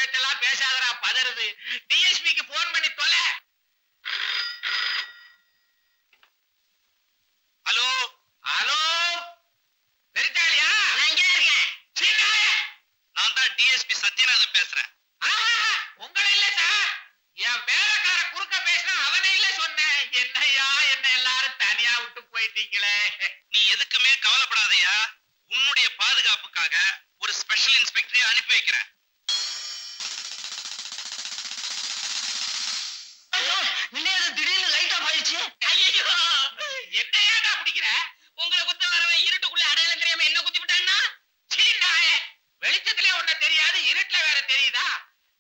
பேச்செல்லாம் பேசாதடா, பதறுது. டிஎஸ்பிக்கு போன் பண்ணி தொலை. ஹலோ ஹலோ, பெருச்சாலியா? நான் இங்க இருக்கேன். நான் தான் டிஎஸ்பி சத்யநாதன் பேசுறேன். உங்களை இல்ல சார், என் வேலைக்கார குறுக்க பேசினா அவனை இல்ல சொன்னேன். என்னையா என்ன எல்லாரும் தனியா விட்டு போயிட்டீங்களே. நீ எதுக்குமே கவலைப்படாதயா, உன்னுடைய பாதுகாப்புக்காக ஒரு ஸ்பெஷல் இன்ஸ்பெக்டரை அனுப்பி வைக்கிறேன். திடீர்னு லைட் ஆஃப் ஆயிடுச்சு. ஐயோ, என்னையாடா பிடிக்கிற? உங்களை குத்த வரவன் இருட்டுக்குள்ள அடையாளம் தெரியாம என்ன குத்தி விட்டான்னா? வெளிச்சத்திலே ஒண்ணு தெரியாது, இருட்டுல வேற தெரியுதா?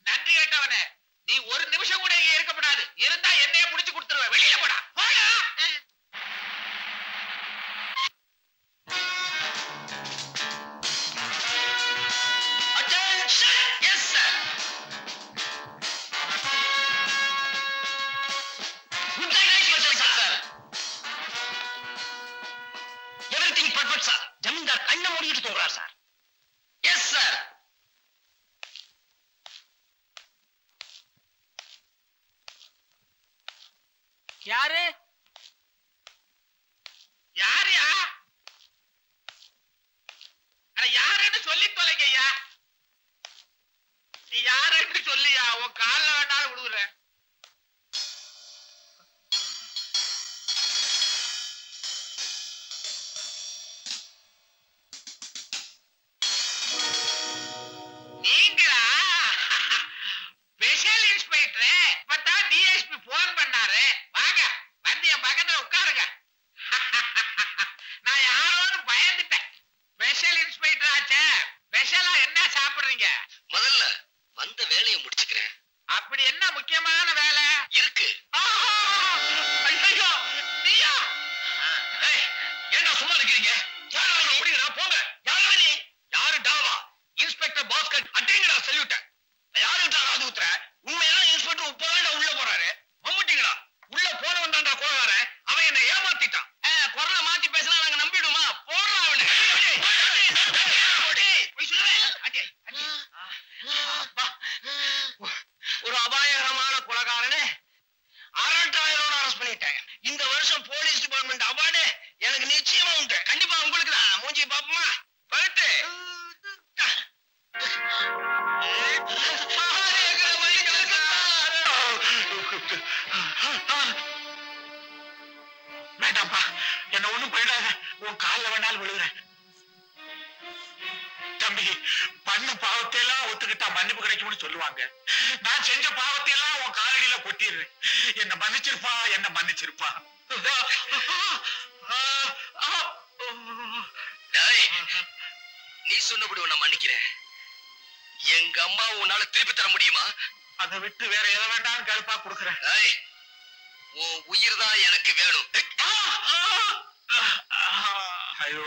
நன்றி கேட்டவனே, நீ ஒரு நிமிஷம் கூட இங்க இருக்கப்படாது. இருந்தா என்னைய புடிச்சு கொடுத்துருவ. வெளியில போடா, போடா. Yes sir. Everything perfect sir. ஜமீன்தார் கண்ணை மூடிட்டு தூங்குறார் சார். Yes sir. யாரு யாரையா? யாருன்னு சொல்லி தொலைங்கய்யா. நீ யாருன்னு சொல்லியா, உன் காலில் வேண்டாலும் விடுறேன். நீங்களா? Special inspector. இப்பதான் டிஎஸ்பி போன் பண்ணாரு. வாங்க வந்து என் பக்கத்துல உட்காருங்க. நான் யாரோன்னு பயந்துட்டேன். ஸ்பெஷல் இன்ஸ்பெக்டர் ஆச்சே, ஸ்பெஷலா என்ன சாப்பிடுறீங்க? முதல்ல வந்த வேலையை முடிச்சுக்கிறேன். அப்படி என்ன முக்கியமான வேலை இருக்கு? ஐயோ, நீயா? ஏண்டா சும்மா இருக்கீங்க? யாரும் அப்படிங்கடா, போங்க. யாரா நீ? யாரு டாவா? இன்ஸ்பெக்டர் பாஸ்கர் அட்டேங்கடா சொல்லிட்டேன். யாருடா அது உத்தர? உண்மையான இன்ஸ்பெக்டர் இப்போதான் உள்ள போறாரு. மம்முட்டிங்களா? உள்ள போனவன் தான்டா கோவக்காரன். அவன் என்ன ஏமாத்திட்டான். குரலை மாத்தி பேசினா நாங்க நம்பிடுமா? போறா அவனை. ஒரு அபாயகரமான கொலைகாரனே 6000 அரெஸ்ட் பண்ணிட்டேன். இந்த வருஷம் போலீஸ் டிபார்ட்மெண்ட் அவார்டு எனக்கு நிச்சயமா உண்டு. கண்டிப்பா உங்களுக்கு தான். மூஞ்சி பாப்போமா? பரட்டு. வேண்டாம்ப்பா, என்ன ஒண்ணும் பண்ணிடாத. உன் காலில் வேணாலும் விழுகிறேன். தம்பி, பண்ண பாவத்தை எல்லாம் ஒத்துக்கிட்டா மன்னிப்பு கிடைக்கும்னு சொல்லுவாங்க. நான் செஞ்ச பாவத்தை எல்லாம் உன் காலடியில கொட்டிடுறேன். என்ன மன்னிச்சிருப்பா, என்ன மன்னிச்சிருப்பா. நீ சொன்னபடி உன்னை மன்னிக்கிறேன். எங்க அம்மா உன்னால திருப்பி தர முடியுமா? அதை விட்டு வேற எதை வேண்டாம் கருப்பா கொடுக்குறேன். உன் உயிர் தான் எனக்கு வேணும். ஐயோ,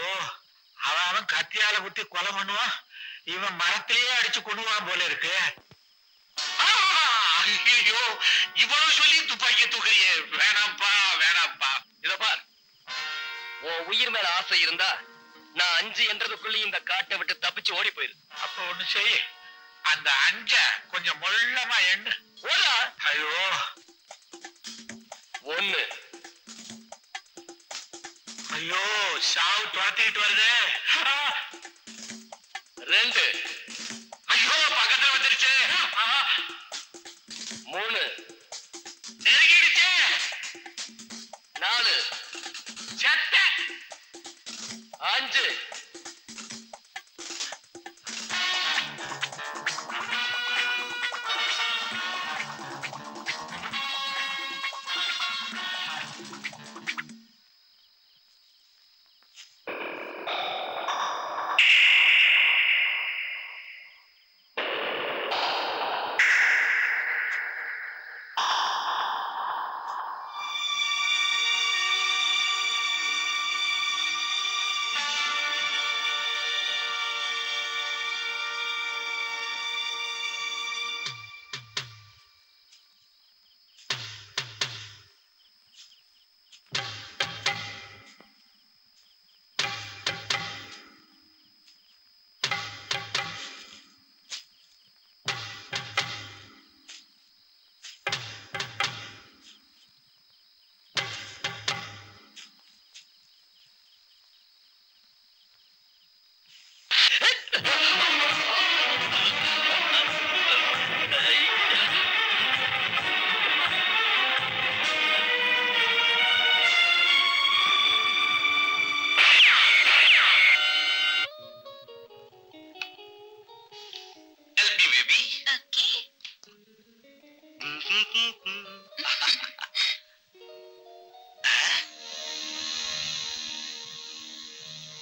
அவன் கத்தியால குத்தி கொலை பண்ணுவான், இவன் மரத்திலேயே அடிச்சு கொண்டுவான் போல இருக்கு. ஐயோ, இவ்வளவு சொல்லி துப்பாக்கிய தூக்குறியே. வேணாம்ப்பா, வேணாம்ப்பா. இத பார், உன் உயிர் மேல ஆசை இருந்தா நான் 5 என்றதுக்குள்ள இந்த காட்டை விட்டு தப்பிச்சு ஓடி போயிரு. அப்ப ஒண்ணு செய், அந்த 5 கொஞ்சம் மொள்ளமா எண்ணு. ஓடா. ஐயோ, 1. ஐயோ, சாவு துரத்திக்கிட்டு வருது. 2. ஐயோ, பக்கத்துல வந்துருச்சு. 3. நெருங்கிடுச்சு. 4. செத்த. 5.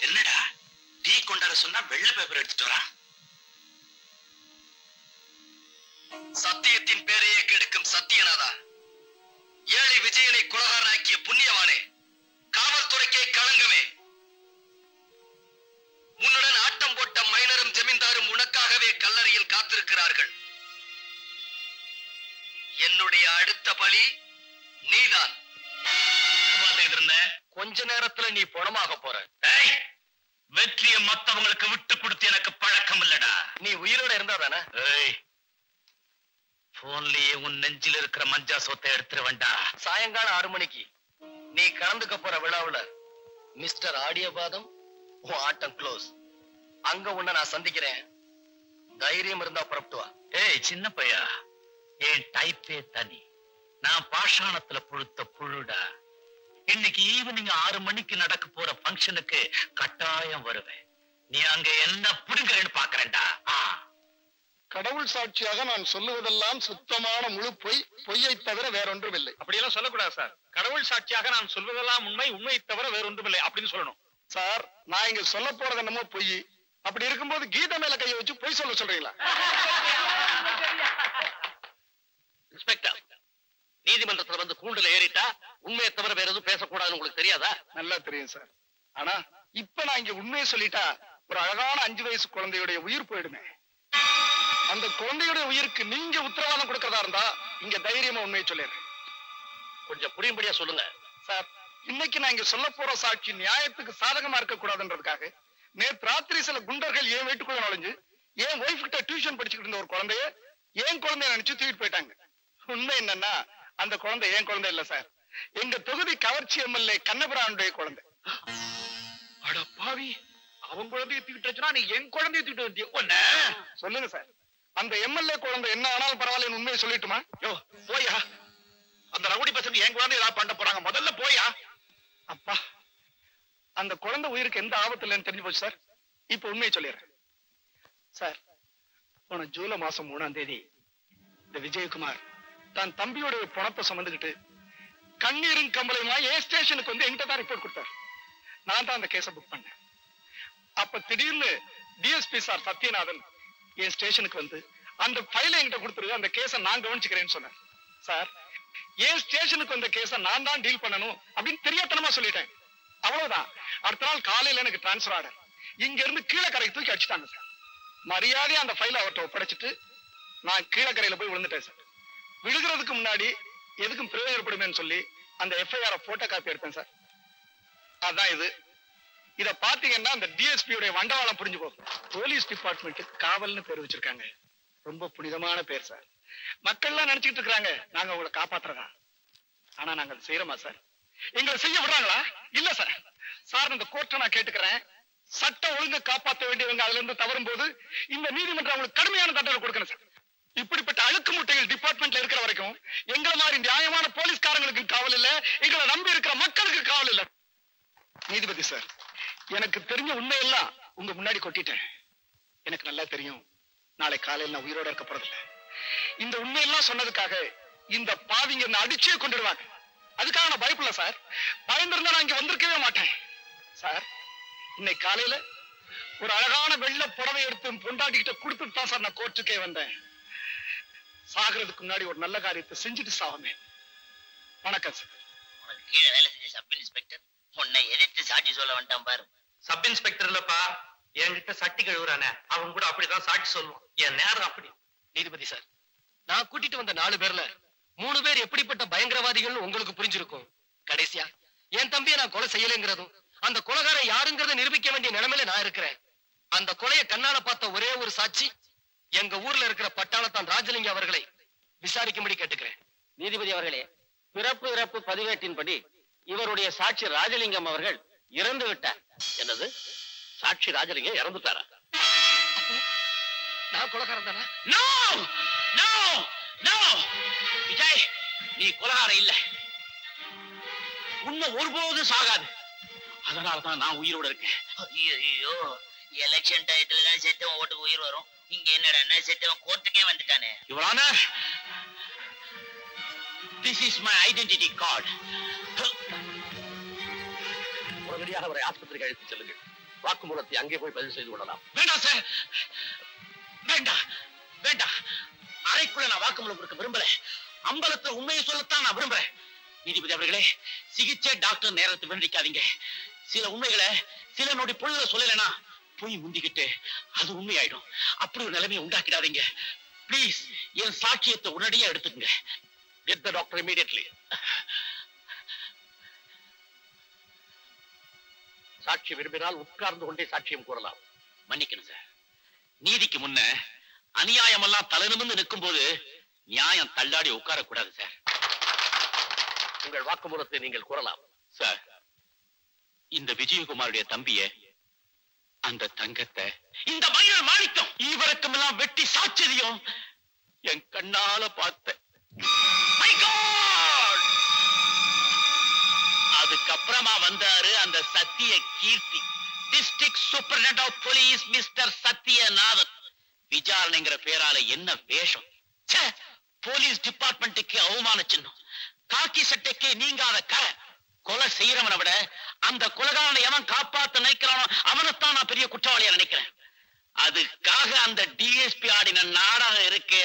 என்னடா டீ கொண்டாட சொன்னா வெள்ளை பேப்பர் எடுத்துட்டு வரா? சத்தியத்தின் பேரையே கெடுக்கும் சத்தியநாதா, ஏழை விஜயனை குலகாரனாக்கிய புண்ணியவானே, காவல்துறைக்கே களங்கமே, உன்னுடன் ஆட்டம் போட்ட மைனரும் ஜமீன்தாரும் உனக்காகவே கல்லறையில் காத்திருக்கிறார்கள். என்னுடைய அடுத்த பலி நீதான். கொஞ்ச நேரத்துல நீ பணமாக போற. வெற்றியை மத்தவங்களுக்கு விட்டு கொடுத்து எனக்கு பழக்கம் இல்லடா. நீ உயிரோட இருந்தா தானே? போன்லயே உன் நெஞ்சில் இருக்கிற மஞ்சா சொத்தை எடுத்துட வேண்டாம். சாயங்காலம் 6 மணிக்கு நீ கலந்துக்க போற விழாவுல மிஸ்டர் ஆடியோபாதம் உன் ஆட்டம் க்ளோஸ். அங்க உன்னை நான் சந்திக்கிறேன். தைரியம் இருந்தா புறப்பட்டு வா. ஏய் சின்ன பையா, என் டைப்பே தனி. நான் பாஷாணத்துல புழுத்த புழுடா. இன்னைக்கு ஈவினிங் 6 மணிக்கு நடக்க போற பங்கனுக்கு கட்டாயம் வருவேன். நீ அங்க என்ன புடுங்கன்னு பாக்குறேன்டா. கடவுள் சாட்சியாக நான் சொல்லுவதெல்லாம் சுத்தமான முழு பொய், பொய்யை தவிர வேறொன்றும் இல்லை. அப்படியெல்லாம் சொல்லக்கூடாது சார். கடவுள் சாட்சியாக நான் சொல்வதெல்லாம் உண்மை, உண்மையை தவிர வேற ஒன்றும் இல்லை அப்படின்னு சொல்லணும் சார். நான் இங்க சொல்ல போறது என்னமோ பொய். அப்படி இருக்கும்போது கீதை மேல கையை வச்சு பொய் சொல்ல சொல்றீங்களா? இன்ஸ்பெக்டர், நீதிமன்றத்துல வந்து கூண்டுல ஏறிட்டா உண்மையை தவிர வேற எதுவும் பேசக்கூடாதுன்னு உங்களுக்கு தெரியாதா? நல்லா தெரியும் சார். ஆனா இப்ப நான் இங்க உண்மையை சொல்லிட்டா ஒரு அழகான 5 வயசு குழந்தையுடைய உயிர் போயிடுமே. அந்த குழந்தையுடைய உயிருக்கு நீங்க உத்தரவாதம் கொடுக்கறதா இருந்தா இங்க தைரியமா உண்மையை சொல்லிடுறேன். கொஞ்சம் புரியும்படியா சொல்லுங்க சார். இன்னைக்கு நான் இங்க சொல்ல போற சாட்சி நியாயத்துக்கு சாதகமா இருக்க கூடாதுன்றதுக்காக நேற்று ராத்திரி சில குண்டர்கள் என் வீட்டுக்குள்ள நுழைஞ்சு என் ஒய்ஃப் கிட்ட டியூஷன் படிச்சுக்கிட்டு இருந்த ஒரு குழந்தைய என் குழந்தைய நினைச்சு தூக்கிட்டு போயிட்டாங்க. உண்மை என்னன்னா அந்த குழந்தை என் குழந்தை இல்ல சார், எங்க தொகுதி கவர்ச்சி எம்எல்ஏ கண்ணபிரானுடைய குழந்தை. அட பாவி, அவன் குழந்தைய தூக்கிட்டு நீ என் குழந்தைய தூக்கிட்டு வந்திய. சொல்லுங்க சார், அந்த எம்எல்ஏ குழந்தை என்ன ஆனாலும் பரவாயில்ல, உண்மையை சொல்லிட்டுமா? யோ போயா, அந்த ரவுடி பசங்க என் குழந்தை ஏதாவது பண்ண போறாங்க, முதல்ல போயா. அப்பா, அந்த குழந்தை உயிருக்கு எந்த ஆபத்து இல்லைன்னு தெரிஞ்சு போச்சு சார். இப்ப உண்மையை சொல்லிடுறேன் சார். போன ஜூலை மாசம் 3ஆம் தேதி இந்த விஜயகுமார் தான் தம்பியோட பணத்தை சுமந்துக்கிட்டு கண்ணீரும் கம்பளையுமா ஏ ஸ்டேஷனுக்கு வந்து என்கிட்ட தான் ரிப்போர்ட் கொடுத்தார். நான் தான் அந்த கேஸை புக் பண்ணேன். அப்ப திடீர்னு டிஎஸ்பி சார் சத்யநாதன் என் ஸ்டேஷனுக்கு வந்து அந்த ஃபைலை என்கிட்ட கொடுத்துரு, அந்த கேஸை நான் கவனிச்சுக்கிறேன்னு சொன்னேன். சார், என் ஸ்டேஷனுக்கு வந்த கேஸை நான் தான் டீல் பண்ணணும் அப்படின்னு தெரியாதனமா சொல்லிட்டேன். அவ்வளவுதான். அடுத்த நாள் காலையில எனக்கு டிரான்ஸ்பர் ஆர்டர். இங்க இருந்து கீழக்கரைக்கு தூக்கி அடிச்சுட்டாங்க சார். மரியாதையா அந்த ஃபைலை அவர்கிட்ட ஒப்படைச்சிட்டு நான் கீழக்கரையில போய் விழுந்துட்டேன் சார். விழுகிறதுக்கு முன்னாடி எதுக்கும் பிரயோஜனப்படுமேன்னு சொல்லி அந்த எஃப்ஐஆர் போட்டோ காப்பி எடுத்தேன் சார். அதான் இது. இத பாத்தீங்கன்னா அந்த டிஎஸ்பியோட வண்டவாளம் புரிஞ்சு போகும். போலீஸ் டிபார்ட்மெண்ட் காவல்னு பேர் வச்சிருக்காங்க. ரொம்ப புனிதமான பேர் சார். மக்கள் எல்லாம் நினைச்சிட்டு இருக்காங்க நாங்க உங்களை காப்பாத்துறதா. ஆனா நாங்க அதை செய்யறோமா சார்? எங்களை செய்ய விடுறாங்களா? இல்ல சார். சார், இந்த கோர்ட்டை நான் கேட்டுக்கிறேன். சட்டம் ஒழுங்கு காப்பாற்ற வேண்டியவங்க அதுல இருந்து தவறும் போது இந்த நீதிமன்றம் அவங்களுக்கு கடுமையான தண்டனை கொடுக்கணும் சார். இப்படிப்பட்ட அழுக்கு முட்டைகள் டிபார்ட்மெண்ட்ல இருக்கிற வரைக்கும் எங்களை மாதிரி நியாயமான போலீஸ்காரங்களுக்கு காவல் இல்ல, எங்களை நம்பி இருக்கிற மக்களுக்கு காவல் இல்ல. நீதிபதி சார், எனக்கு தெரிஞ்ச உண்மையெல்லாம் உங்க முன்னாடி கொட்டிட்டேன். எனக்கு நல்லா தெரியும் நாளை காலையில் நான் உயிரோட இருக்க போறதில்ல. இந்த உண்மையெல்லாம் சொன்னதுக்காக இந்த பாவிங்க என்ன அடிச்சே கொண்டுடுவாங்க. அதுக்காக நான் பயப்படல சார். பயந்திருந்தா நான் இங்க வந்திருக்கவே மாட்டேன் சார். இன்னைக்கு காலையில ஒரு அழகான வெள்ளை புடவை எடுத்து பொண்டாட்டிக்கிட்ட கொடுத்துட்டு தான் சார் நான் கோர்ட்டுக்கே வந்தேன். சாகிறதுக்கு முன்னாடி ஒரு நல்ல காரியத்தை செஞ்சுட்டு சாவமே. வணக்கம் சார். உனக்கு கீழே வேலை செஞ்ச சப் இன்ஸ்பெக்டர் உன்னை எதிர்த்து சாட்சி சொல்ல வந்துட்டான் பாரு. சப் இன்ஸ்பெக்டர் இல்லப்பா, என்கிட்ட சட்டி கழுவுறானே அவன் கூட அப்படிதான் சாட்சி சொல்லுவான். என் நேரம் அப்படி. நீதிபதி சார், நான் கூட்டிட்டு வந்த 4 பேர்ல 3 பேர் எப்படிப்பட்ட பயங்கரவாதிகள் உங்களுக்கு புரிஞ்சிருக்கும். கடைசியா என் தம்பியை நான் கொலை செய்யலைங்கிறதும் அந்த கொலைகாரன் யாருங்கிறத நிரூபிக்க வேண்டிய நிலைமையில நான் இருக்கிறேன். அந்த கொலையை கண்ணால பார்த்த ஒரே ஒரு சாட்சி எங்க ஊர்ல இருக்கிற பட்டாளத்தான் ராஜலிங்கம் அவர்களை விசாரிக்கும்படி கேட்டுக்கிறேன். நீதிபதி அவர்களே, பிறப்பு இறப்பு பதிவேட்டின்படி இவருடைய சாட்சி ராஜலிங்கம் அவர்கள் இறந்து விட்டார். என்னது? சாட்சி ராஜலிங்கம் இறந்துட்டாரா? நான் கொலைகாரன் தானா? நோ நோ நோ விஜய், நீ கொலைகாரன் இல்ல. உண்மை ஒருபோதும் சாகாது. அதனாலதான் நான் உயிரோட இருக்கேன். ஐயோ, எலெக்ஷன் டயத்துல தான் செத்தவன் ஓட்டுக்கு உயிர் வரும். இங்க என்னடா செத்தவன் கோர்ட்டுக்கே வந்துட்டானே. Your honour, This is my identity card. உடனடியாக அவரை ஆஸ்பத்திரிக்கு அழைத்து செல்லுங்கள். வாக்குமூலத்தை அங்கே போய் பதிவு செய்து கொள்ளலாம். வேண்டாம் சார், வேண்டாம் வேண்டாம். அறைக்குள்ள நான் வாக்குமூலம் கொடுக்க விரும்பல. அம்பலத்தை உண்மையை சொல்லத்தான் நான் விரும்புறேன். நீதிபதி அவர்களே, சிகிச்சை டாக்டர் நேரத்தை வீணடிக்காதீங்க. சில உண்மைகளை சில நொடி பொழுத சொல்லலைன்னா போய் முந்திக்கிட்டு அது உண்மையாயிடும். அப்படி ஒரு நிலைமையை உண்டாக்கிடாதீங்க. பிளீஸ் என் சாட்சியத்தை உடனடியா எடுத்துக்கங்க. Get the doctor immediately. சாட்சி விரும்பினால் உட்கார்ந்து கொண்டே சாட்சியம் கூறலாம். மன்னிக்கணும் சார், நீதிக்கு முன்ன அநியாயம் எல்லாம் தலைநிமிர்ந்து நிற்கும் போது நியாயம் தள்ளாடி உட்காரக்கூடாது சார். உங்கள் வாக்குமூலத்தை நீங்கள் கூறலாம். சார், இந்த விஜயகுமாருடைய தம்பிய, அந்த தங்கத்தை, இந்த மயிர் மாணிக்கம் இவருக்கும் எல்லாம் வெட்டி சாட்சியம் என் கண்ணால பார்த்தேன். அதுக்கப்புறமா வந்தாரு அந்த Sathya Keerthi, district superintendent of police mister Sathyanathan. விசாரணைங்கிற பேரால என்ன வேஷம்! போலீஸ் டிபார்ட்மெண்ட்டுக்கு அவமான சின்னம், காக்கி சட்டைக்கு நீங்காத கரை. கொலை செய்யறவனை விட அந்த கொலைகாரனை எவன் காப்பாத்த நினைக்கிறானோ அவனைத்தான் நான் பெரிய குற்றவாளியா நினைக்கிறேன். அதுக்காக அந்த டிஎஸ்பி ஆடின நாடகம் இருக்கு.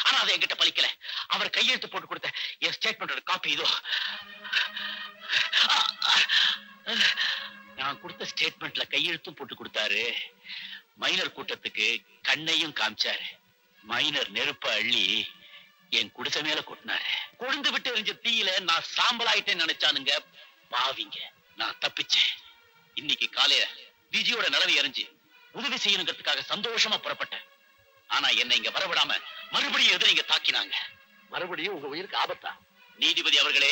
ஆனா அதை என்கிட்ட பலிக்கல. அவர் கையெழுத்து போட்டு கொடுத்த என் ஸ்டேட்மெண்டோட காப்பி இதோ. நான் கொடுத்த ஸ்டேட்மெண்ட்ல கையெழுத்தும் போட்டு கொடுத்தாரு. மைனர் கூட்டத்துக்கு கண்ணையும் காமிச்சாரு. மைனர் நெருப்ப அள்ளி என் குடிசை மேல கொட்டினாரு. கொழுந்து விட்டு எரிஞ்ச தீயில நான் சாம்பல் ஆயிட்டேன்னு நினைச்சானுங்க பாவிங்க. நான் தப்பிச்சேன். இன்னைக்கு காலையில விஜயோட நிலவை எரிஞ்சு உதவி செய்யணுங்கிறதுக்காக சந்தோஷமா புறப்பட்டேன். ஆனா என்னை இங்க வரவிடாம மறுபடியும் எதிரிங்க தாக்கினாங்க. மறுபடியும் உங்க உயிருக்கு ஆபத்தா? நீதிபதி அவர்களே,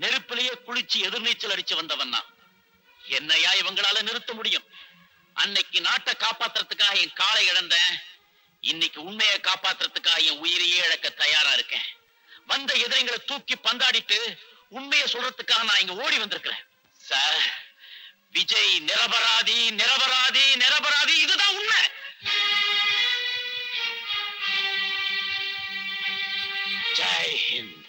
நெருப்பிலேயே குளிச்சு எதிர்நீச்சல் அடிச்சு வந்தவன் நான். என்னையா இவங்களால நிறுத்த முடியும்? அன்னைக்கு நாட்டை காப்பாத்துறதுக்காக என் காலை இழந்தேன். இன்னைக்கு உண்மையை காப்பாத்துறதுக்காக என் உயிரையே இழக்க தயாரா இருக்கேன். வந்த எதிரிங்களை தூக்கி பந்தாடிட்டு உண்மையை சொல்றதுக்காக நான் இங்க ஓடி வந்திருக்கிறேன். சார், விஜய் நிரபராதி, நிரபராதி, நிரபராதி. இதுதான் உண்மை. ஜெய் ஹிந்த்.